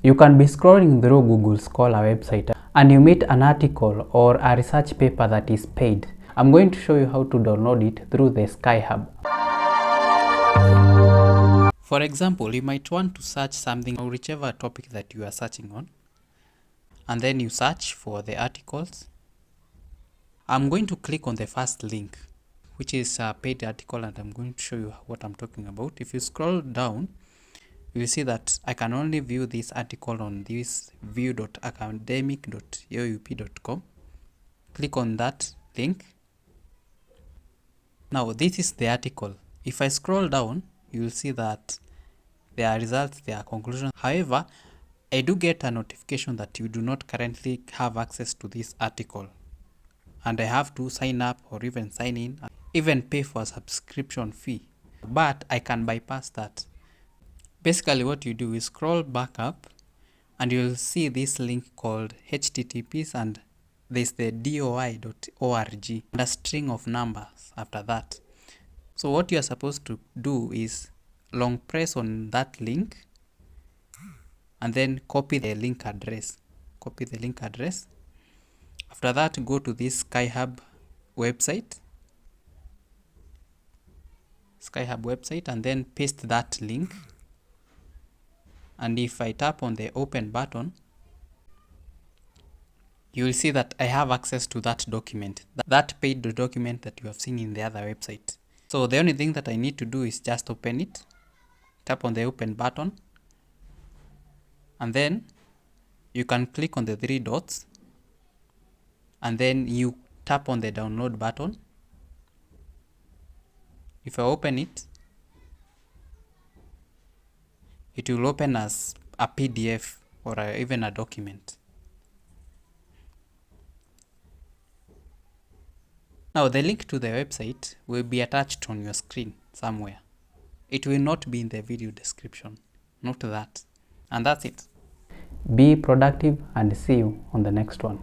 You can be scrolling through Google Scholar website and you meet an article or a research paper that is paid. I'm going to show you how to download it through the Sci-Hub. For example, you might want to search something or whichever topic that you are searching on, and then you search for the articles. I'm going to click on the first link, which is a paid article, and I'm going to show you what I'm talking about. If you scroll down, you will see that I can only view this article on this view.academic.uup.com. Click on that link. Now this is the article. If I scroll down, you will see that there are results, there are conclusions. However, I do get a notification that you do not currently have access to this article, and I have to sign up or even sign in, even pay for a subscription fee. But I can bypass that. Basically what you do is scroll back up and you'll see this link called https, and there's the doi.org and a string of numbers after that. So what you're supposed to do is long press on that link and then copy the link address. After that, go to this Sci-Hub website and then paste that link. And if I tap on the open button, you will see that I have access to that document, that paid document that you have seen in the other website. So the only thing that I need to do is just open it, tap on the open button, and then you can click on the three dots, and then you tap on the download button. If I open it, it will open as a PDF or even a document. Now the link to the website will be attached on your screen somewhere. It will not be in the video description. Note that. And that's it. Be productive and see you on the next one.